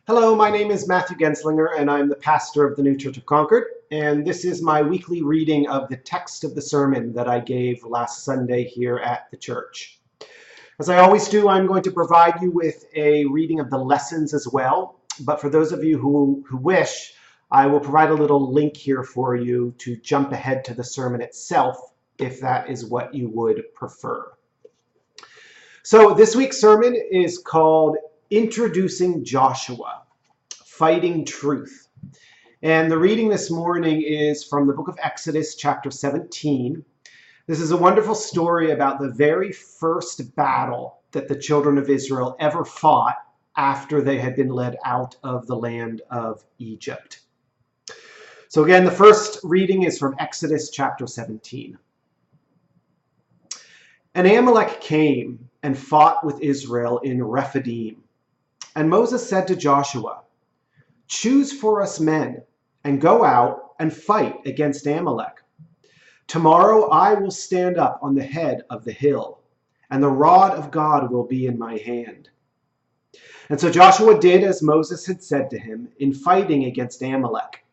Hello, my name is Matthew Genslinger, and I'm the pastor of the new Church of Concord. And this is my weekly reading of the text of the sermon that I gave last Sunday here at the church. As I always do, I'm going to provide you with a reading of the lessons as well. But for those of you who wish, I will provide a little link here for you to jump ahead to the sermon itself, if that is what you would prefer. So this week's sermon is called Introducing Joshua, Fighting Truth. And the reading this morning is from the book of Exodus, chapter 17. This is a wonderful story about the very first battle that the children of Israel ever fought after they had been led out of the land of Egypt. So again, the first reading is from Exodus chapter 17. And Amalek came and fought with Israel in Rephidim. And Moses said to Joshua, "Choose for us men, and go out and fight against Amalek. Tomorrow I will stand up on the head of the hill, and the rod of God will be in my hand." And so Joshua did as Moses had said to him in fighting against Amalek.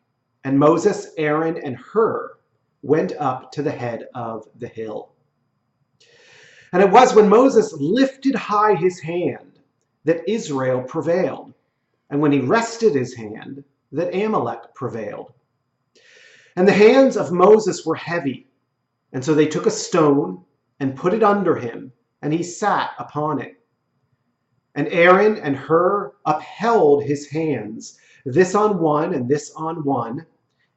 And Moses, Aaron, and Hur went up to the head of the hill. And it was when Moses lifted high his hand that Israel prevailed, and when he rested his hand, that Amalek prevailed. And the hands of Moses were heavy, and so they took a stone and put it under him, and he sat upon it. And Aaron and Hur upheld his hands, this on one and this on one,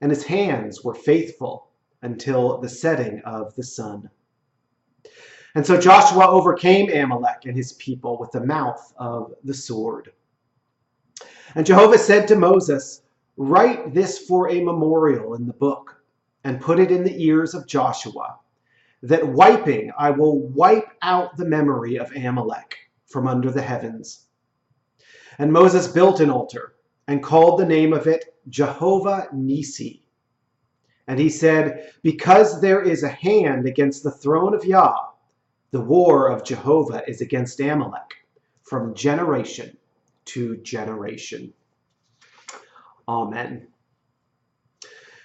and his hands were faithful until the setting of the sun. And so Joshua overcame Amalek and his people with the mouth of the sword. And Jehovah said to Moses, "Write this for a memorial in the book, and put it in the ears of Joshua, that wiping I will wipe out the memory of Amalek from under the heavens." And Moses built an altar and called the name of it Jehovah Nissi. And he said, "Because there is a hand against the throne of Yah, the war of Jehovah is against Amalek from generation to generation." Amen.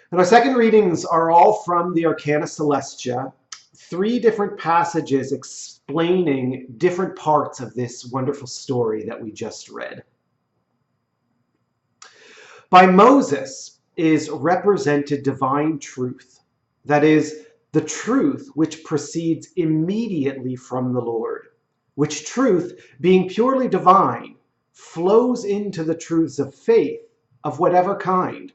And our second readings are all from the Arcana Celestia, three different passages explaining different parts of this wonderful story that we just read. By Moses is represented divine truth, that is, the truth which proceeds immediately from the Lord, which truth, being purely divine, flows into the truths of faith of whatever kind,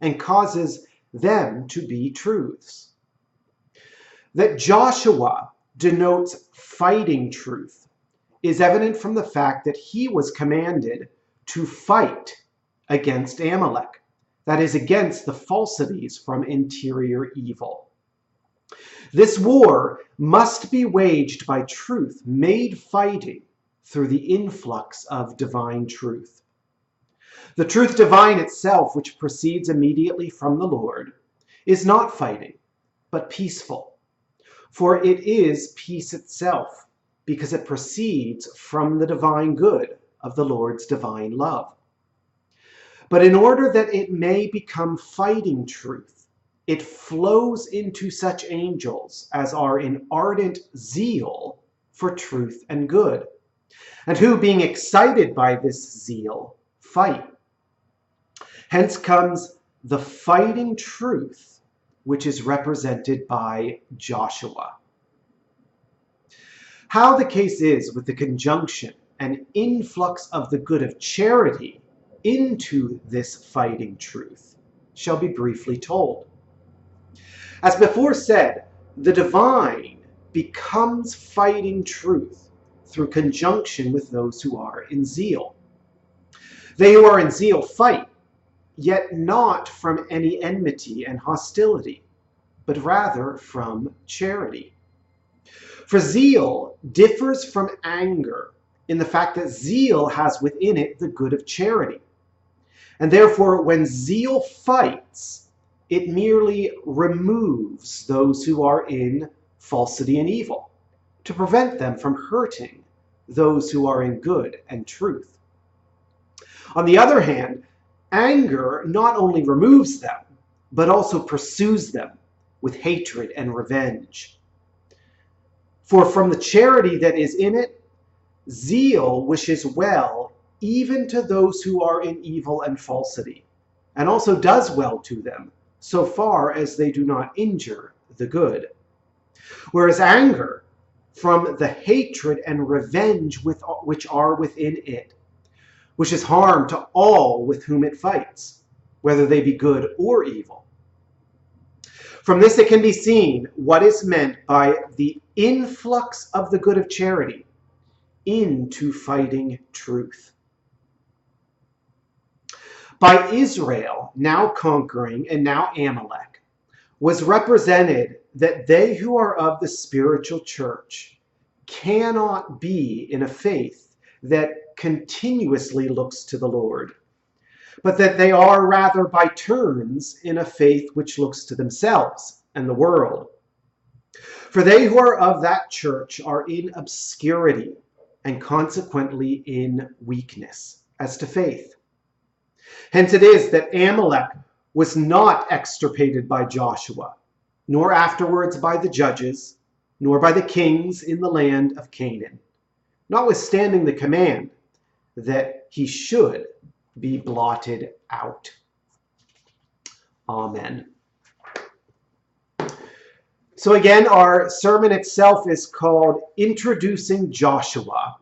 and causes them to be truths. That Joshua denotes fighting truth is evident from the fact that he was commanded to fight against Amalek, that is, against the falsities from interior evil. This war must be waged by truth made fighting through the influx of divine truth. The truth divine itself, which proceeds immediately from the Lord, is not fighting, but peaceful. For it is peace itself, because it proceeds from the divine good of the Lord's divine love. But in order that it may become fighting truth, it flows into such angels as are in ardent zeal for truth and good, and who, being excited by this zeal, fight. Hence comes the fighting truth, which is represented by Joshua. How the case is with the conjunction and influx of the good of charity into this fighting truth shall be briefly told. As before said, the divine becomes fighting truth through conjunction with those who are in zeal. They who are in zeal fight, yet not from any enmity and hostility, but rather from charity. For zeal differs from anger in the fact that zeal has within it the good of charity. And therefore, when zeal fights, it merely removes those who are in falsity and evil, to prevent them from hurting those who are in good and truth. On the other hand, anger not only removes them, but also pursues them with hatred and revenge. For from the charity that is in it, zeal wishes well even to those who are in evil and falsity, and also does well to them, so far as they do not injure the good. Whereas anger, from the hatred and revenge which are within it, wishes harm to all with whom it fights, whether they be good or evil. From this it can be seen what is meant by the influx of the good of charity into fighting truth. By Israel now conquering and now Amalek was represented that they who are of the spiritual church cannot be in a faith that continuously looks to the Lord, but that they are rather by turns in a faith which looks to themselves and the world. For they who are of that church are in obscurity and consequently in weakness as to faith. Hence it is that Amalek was not extirpated by Joshua, nor afterwards by the judges, nor by the kings in the land of Canaan, notwithstanding the command that he should be blotted out. Amen. So again, our sermon itself is called Introducing Joshua,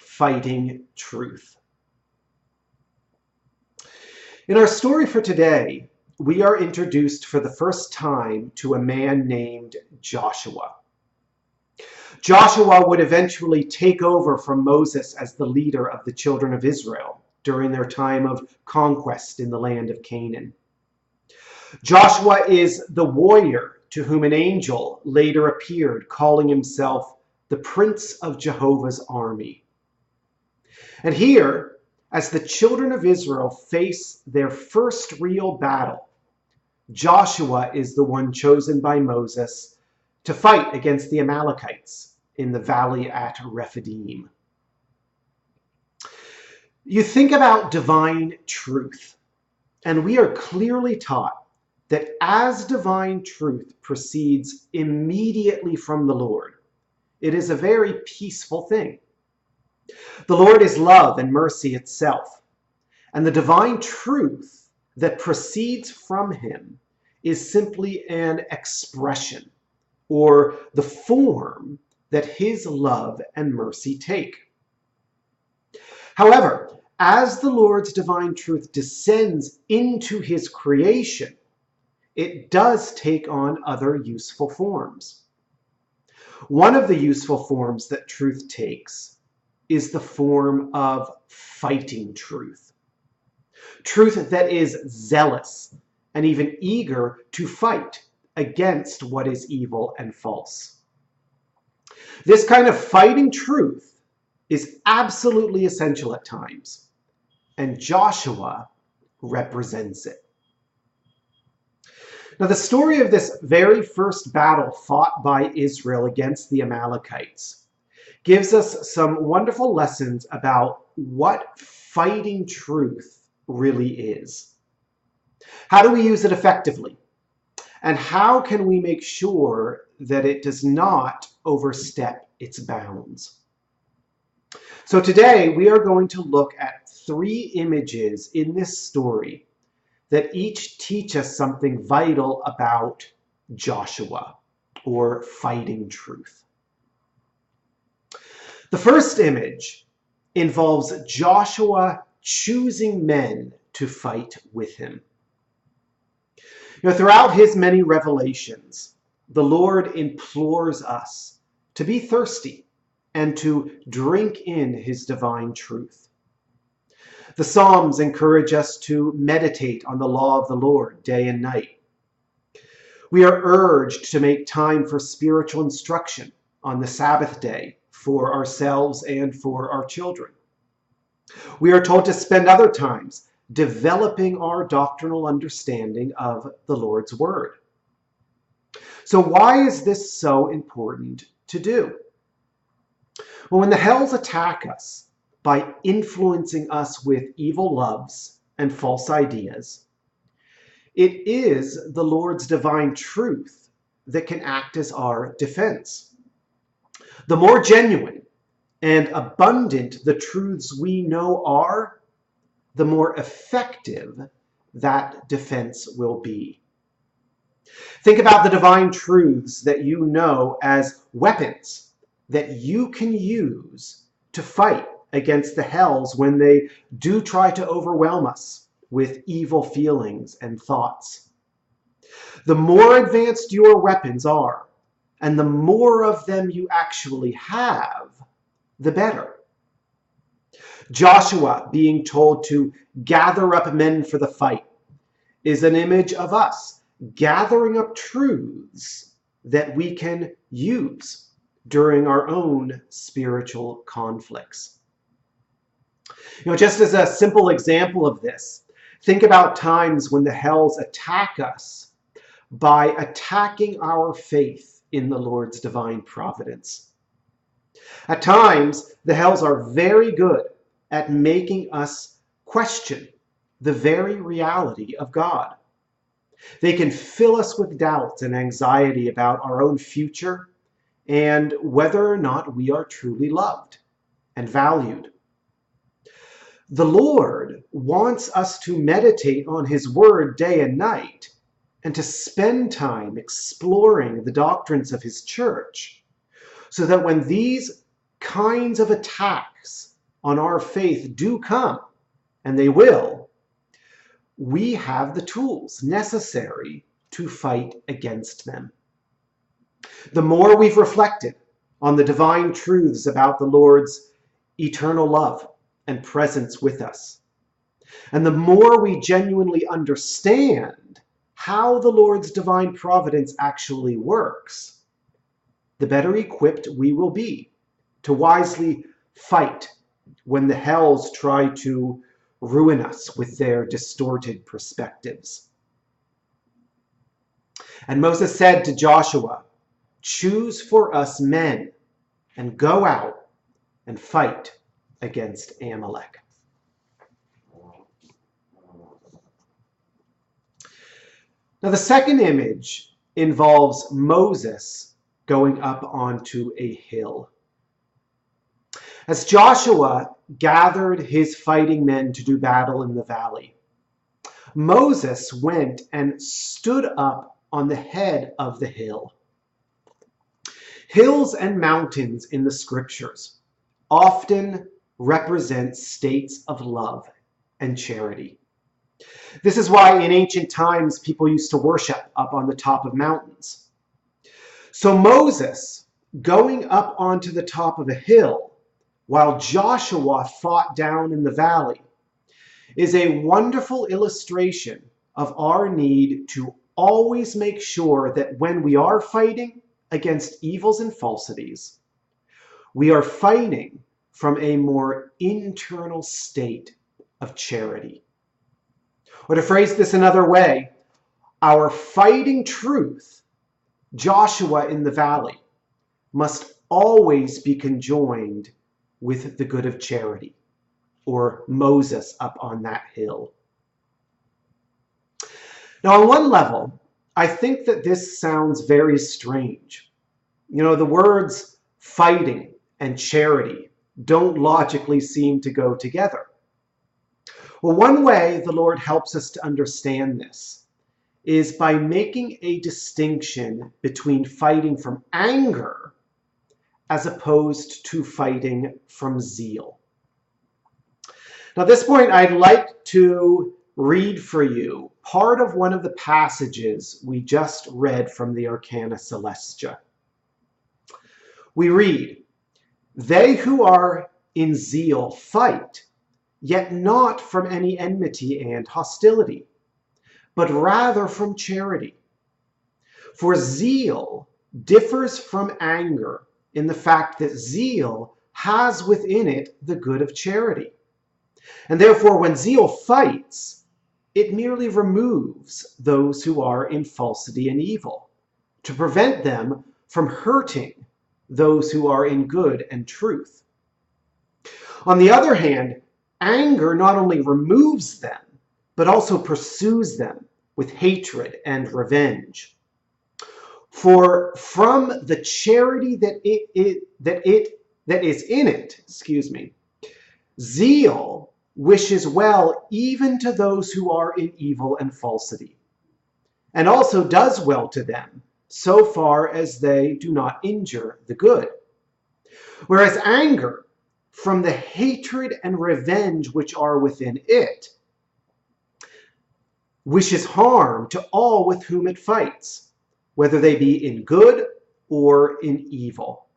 Fighting Truth. In our story for today, we are introduced for the first time to a man named Joshua. Joshua would eventually take over from Moses as the leader of the children of Israel during their time of conquest in the land of Canaan. Joshua is the warrior to whom an angel later appeared, calling himself the Prince of Jehovah's army. And here, as the children of Israel face their first real battle, Joshua is the one chosen by Moses to fight against the Amalekites in the valley at Rephidim. You think about divine truth, and we are clearly taught that as divine truth proceeds immediately from the Lord, it is a very peaceful thing. The Lord is love and mercy itself, and the divine truth that proceeds from him is simply an expression or the form that his love and mercy take. However, as the Lord's divine truth descends into his creation, it does take on other useful forms. One of the useful forms that truth takes is the form of fighting truth. Truth that is zealous and even eager to fight against what is evil and false. This kind of fighting truth is absolutely essential at times, and Joshua represents it. Now, the story of this very first battle fought by Israel against the Amalekites gives us some wonderful lessons about what fighting truth really is. How do we use it effectively? And how can we make sure that it does not overstep its bounds? So today we are going to look at 3 images in this story that each teach us something vital about Joshua, or fighting truth. The first image involves Joshua choosing men to fight with him. Throughout his many revelations, the Lord implores us to be thirsty and to drink in his divine truth. The Psalms encourage us to meditate on the law of the Lord day and night. We are urged to make time for spiritual instruction on the Sabbath day for ourselves and for our children. We are told to spend other times developing our doctrinal understanding of the Lord's Word. So why is this so important to do? Well, when the hells attack us, by influencing us with evil loves and false ideas. It is the Lord's divine truth that can act as our defense. The more genuine and abundant the truths we know are, the more effective that defense will be. Think about the divine truths that you know as weapons that you can use to fight against the hells when they do try to overwhelm us with evil feelings and thoughts. The more advanced your weapons are, and the more of them you actually have, the better. Joshua being told to gather up men for the fight is an image of us gathering up truths that we can use during our own spiritual conflicts. Just as a simple example of this, think about times when the hells attack us by attacking our faith in the Lord's divine providence. At times, the hells are very good at making us question the very reality of God. They can fill us with doubts and anxiety about our own future and whether or not we are truly loved and valued. The Lord wants us to meditate on His Word day and night and to spend time exploring the doctrines of His church, so that when these kinds of attacks on our faith do come, and they will, we have the tools necessary to fight against them. The more we've reflected on the divine truths about the Lord's eternal love and presence with us, and the more we genuinely understand how the Lord's divine providence actually works, the better equipped we will be to wisely fight when the hells try to ruin us with their distorted perspectives. And Moses said to Joshua, "Choose for us men and go out and fight against Amalek." Now, the second image involves Moses going up onto a hill. As Joshua gathered his fighting men to do battle in the valley, Moses went and stood up on the head of the hill. Hills and mountains in the scriptures often represent states of love and charity. This is why in ancient times people used to worship up on the top of mountains. So Moses going up onto the top of a hill while Joshua fought down in the valley is a wonderful illustration of our need to always make sure that when we are fighting against evils and falsities, we are fighting from a more internal state of charity. Or to phrase this another way, our fighting truth, Joshua in the valley, must always be conjoined with the good of charity, or Moses up on that hill. Now, on one level, I think that this sounds very strange. The words fighting and charity don't logically seem to go together. Well, one way the Lord helps us to understand this is by making a distinction between fighting from anger as opposed to fighting from zeal. Now, at this point, I'd like to read for you part of one of the passages we just read from the Arcana Celestia. We read, "They who are in zeal fight, yet not from any enmity and hostility, but rather from charity. For zeal differs from anger in the fact that zeal has within it the good of charity. And therefore, when zeal fights, it merely removes those who are in falsity and evil, to prevent them from hurting those who are in good and truth. On the other hand, anger not only removes them, but also pursues them with hatred and revenge. For from the charity that is in it, zeal wishes well even to those who are in evil and falsity, and also does well to them, so far as they do not injure the good. Whereas anger, from the hatred and revenge which are within it, wishes harm to all with whom it fights, whether they be in good or in evil.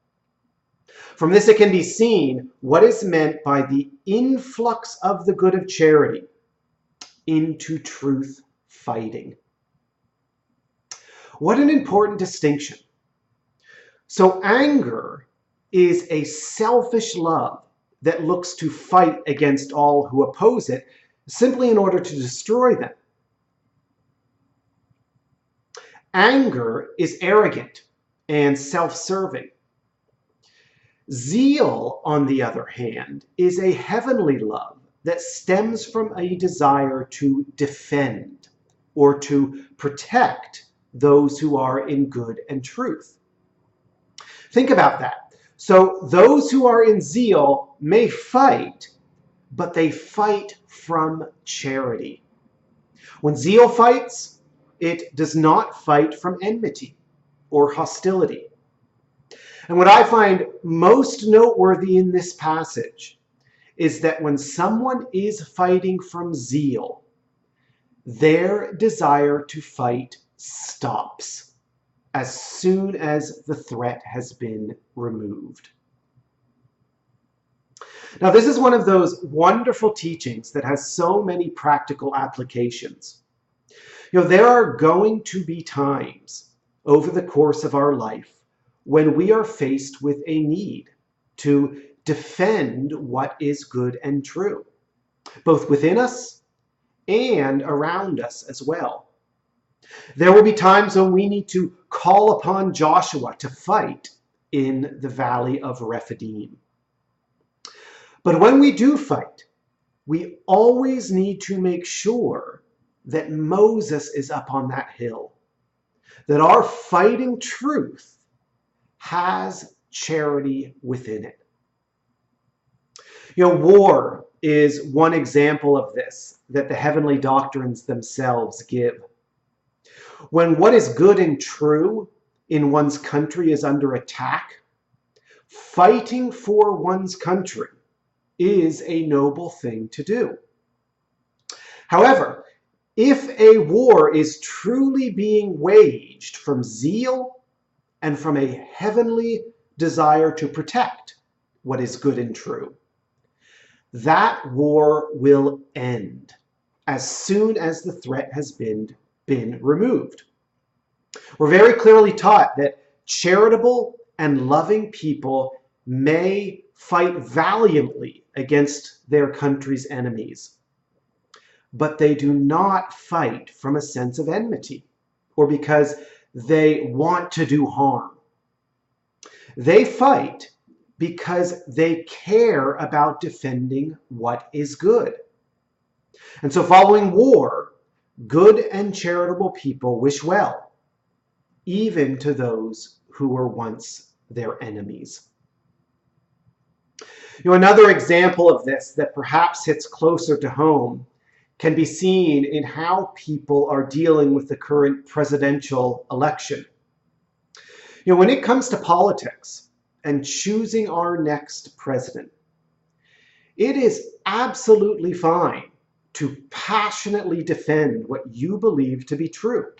From this it can be seen what is meant by the influx of the good of charity into truth fighting. What an important distinction. So anger is a selfish love that looks to fight against all who oppose it simply in order to destroy them. Anger is arrogant and self-serving. Zeal, on the other hand, is a heavenly love that stems from a desire to defend or to protect those who are in good and truth. Think about that. So those who are in zeal may fight, but they fight from charity. When zeal fights, it does not fight from enmity or hostility. And what I find most noteworthy in this passage is that when someone is fighting from zeal, their desire to fight stops as soon as the threat has been removed. Now, this is one of those wonderful teachings that has so many practical applications. There are going to be times over the course of our life when we are faced with a need to defend what is good and true, both within us and around us as well. There will be times when we need to call upon Joshua to fight in the valley of Rephidim. But when we do fight, we always need to make sure that Moses is up on that hill, that our fighting truth has charity within it. War is one example of this that the heavenly doctrines themselves give. When what is good and true in one's country is under attack, fighting for one's country is a noble thing to do. However, if a war is truly being waged from zeal and from a heavenly desire to protect what is good and true, that war will end as soon as the threat has been removed. We're very clearly taught that charitable and loving people may fight valiantly against their country's enemies, but they do not fight from a sense of enmity or because they want to do harm. They fight because they care about defending what is good. And so following war, good and charitable people wish well, even to those who were once their enemies. Another example of this that perhaps hits closer to home can be seen in how people are dealing with the current presidential election. When it comes to politics and choosing our next president, it is absolutely fine to passionately defend what you believe to be true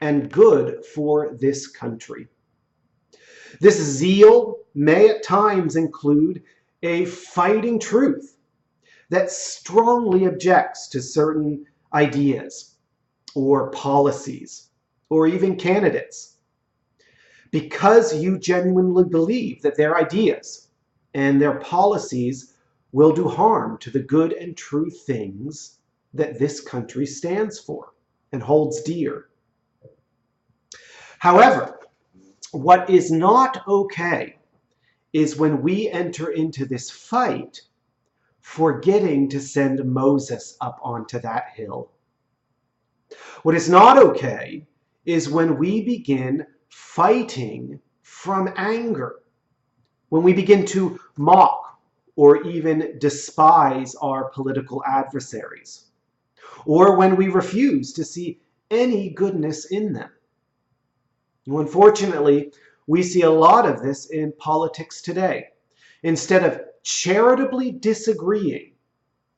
and good for this country. This zeal may at times include a fighting truth that strongly objects to certain ideas or policies or even candidates, because you genuinely believe that their ideas and their policies will do harm to the good and true things that this country stands for and holds dear. However, what is not okay is when we enter into this fight forgetting to send Moses up onto that hill. What is not okay is when we begin fighting from anger, when we begin to mock or even despise our political adversaries, or when we refuse to see any goodness in them. Unfortunately, we see a lot of this in politics today. Instead of charitably disagreeing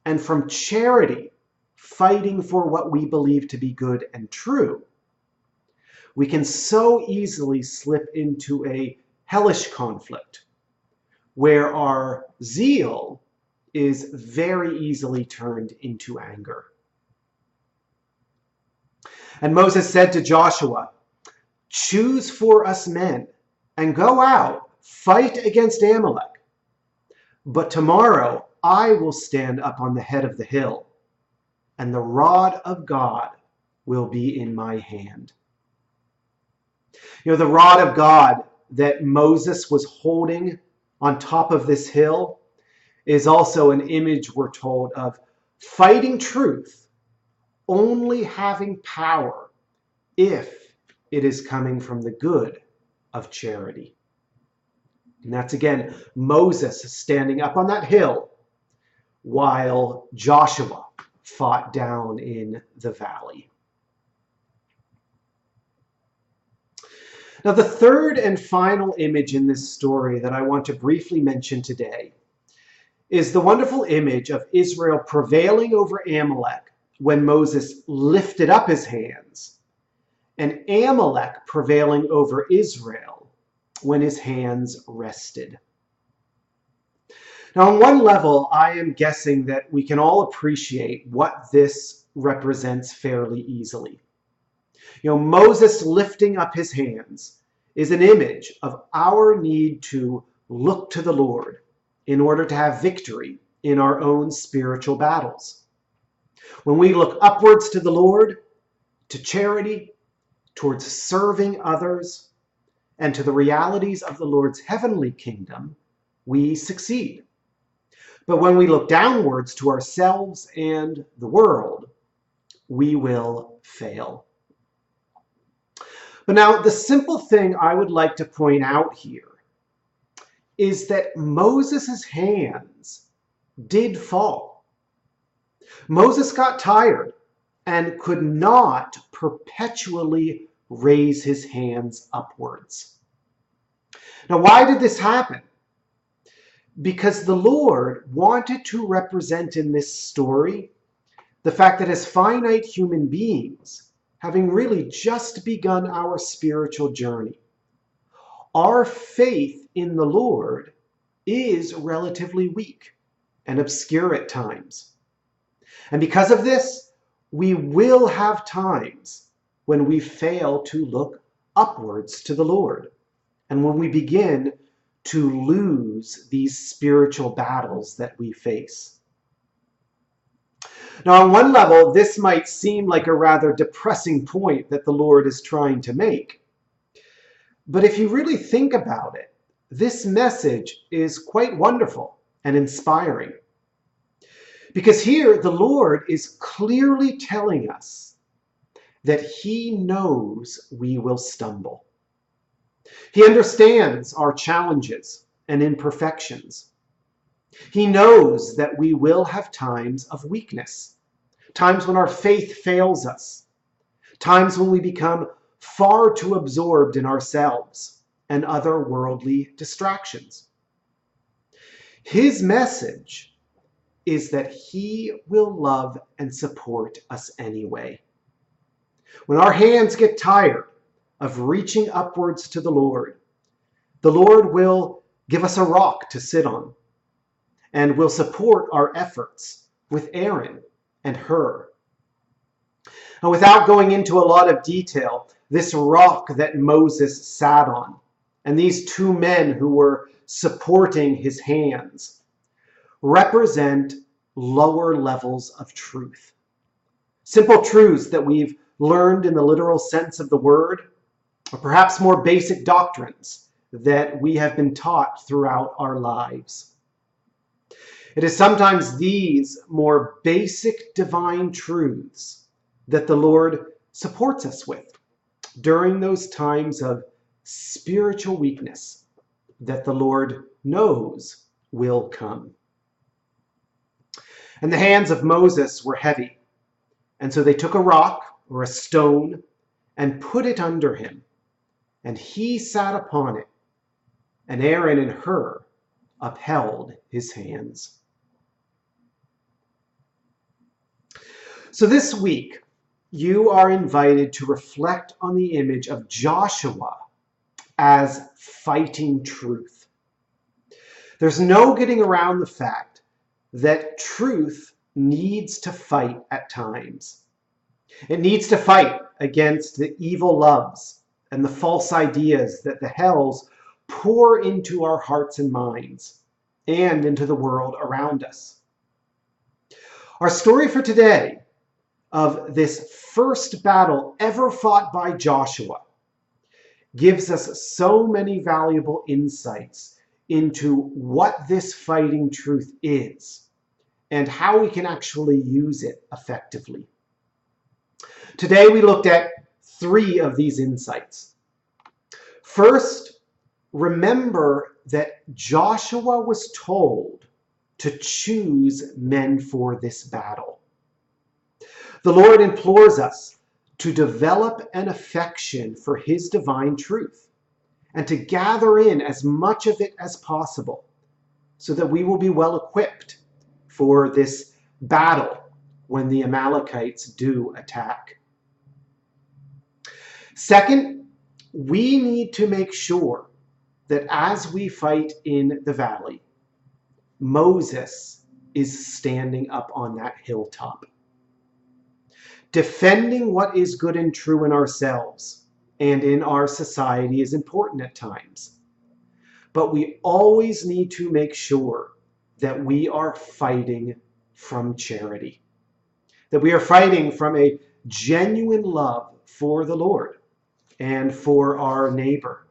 and from charity fighting for what we believe to be good and true, we can so easily slip into a hellish conflict where our zeal is very easily turned into anger. And Moses said to Joshua, "Choose for us men and go out, fight against Amalek. But tomorrow I will stand up on the head of the hill, and the rod of God will be in my hand." The rod of God that Moses was holding on top of this hill is also an image, we're told, of fighting truth only having power if it is coming from the good of charity. And that's again Moses standing up on that hill while Joshua fought down in the valley. Now, the third and final image in this story that I want to briefly mention today is the wonderful image of Israel prevailing over Amalek when Moses lifted up his hands, and Amalek prevailing over Israel when his hands rested. Now, on one level, I am guessing that we can all appreciate what this represents fairly easily. Moses lifting up his hands is an image of our need to look to the Lord in order to have victory in our own spiritual battles. When we look upwards to the Lord, to charity, towards serving others, and to the realities of the Lord's heavenly kingdom, we succeed. But when we look downwards to ourselves and the world, we will fail. But now, the simple thing I would like to point out here is that Moses' hands did fall. Moses got tired and could not perpetually raise his hands upwards. Now, why did this happen? Because the Lord wanted to represent in this story the fact that as finite human beings, having really just begun our spiritual journey, our faith in the Lord is relatively weak and obscure at times. And because of this, we will have times when we fail to look upwards to the Lord, and when we begin to lose these spiritual battles that we face. Now, on one level, this might seem like a rather depressing point that the Lord is trying to make. But if you really think about it, this message is quite wonderful and inspiring. Because here, the Lord is clearly telling us that He knows we will stumble. He understands our challenges and imperfections. He knows that we will have times of weakness, times when our faith fails us, times when we become far too absorbed in ourselves and other worldly distractions. His message is that He will love and support us anyway. When our hands get tired of reaching upwards to the Lord will give us a rock to sit on and will support our efforts with Aaron and Hur. Now, without going into a lot of detail, this rock that Moses sat on and these two men who were supporting his hands represent lower levels of truth. Simple truths that we've learned in the literal sense of the word, or perhaps more basic doctrines that we have been taught throughout our lives. It is sometimes these more basic divine truths that the Lord supports us with during those times of spiritual weakness that the Lord knows will come. And the hands of Moses were heavy, and so they took a rock or a stone and put it under him, and he sat upon it, and Aaron and Hur upheld his hands. So this week, you are invited to reflect on the image of Joshua as fighting truth. There's no getting around the fact that truth needs to fight at times. It needs to fight against the evil loves and the false ideas that the hells pour into our hearts and minds and into the world around us. Our story for today of this first battle ever fought by Joshua gives us so many valuable insights into what this fighting truth is and how we can actually use it effectively. Today we looked at 3 of these insights. First, remember that Joshua was told to choose men for this battle. The Lord implores us to develop an affection for his divine truth and to gather in as much of it as possible so that we will be well equipped for this battle when the Amalekites do attack. Second, we need to make sure that as we fight in the valley, Moses is standing up on that hilltop. Defending what is good and true in ourselves and in our society is important at times. But we always need to make sure that we are fighting from charity, that we are fighting from a genuine love for the Lord and for our neighbor.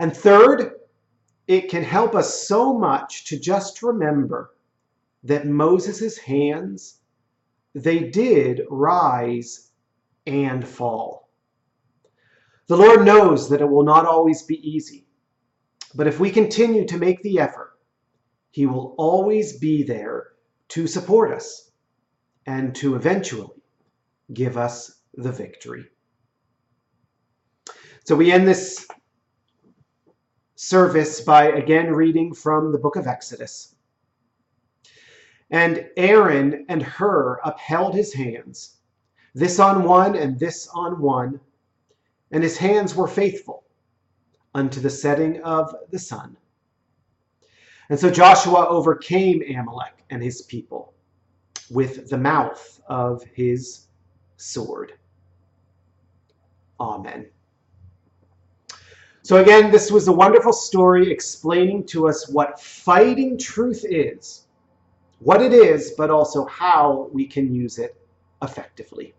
And third, it can help us so much to just remember that Moses' hands, they did rise and fall. The Lord knows that it will not always be easy, but if we continue to make the effort, he will always be there to support us and to eventually give us the victory. So we end this service by again reading from the book of Exodus. And Aaron and Hur upheld his hands, this on one and this on one, and his hands were faithful unto the setting of the sun. And so Joshua overcame Amalek and his people with the mouth of his sword. Amen. So again, this was a wonderful story explaining to us what fighting truth is, what it is, but also how we can use it effectively.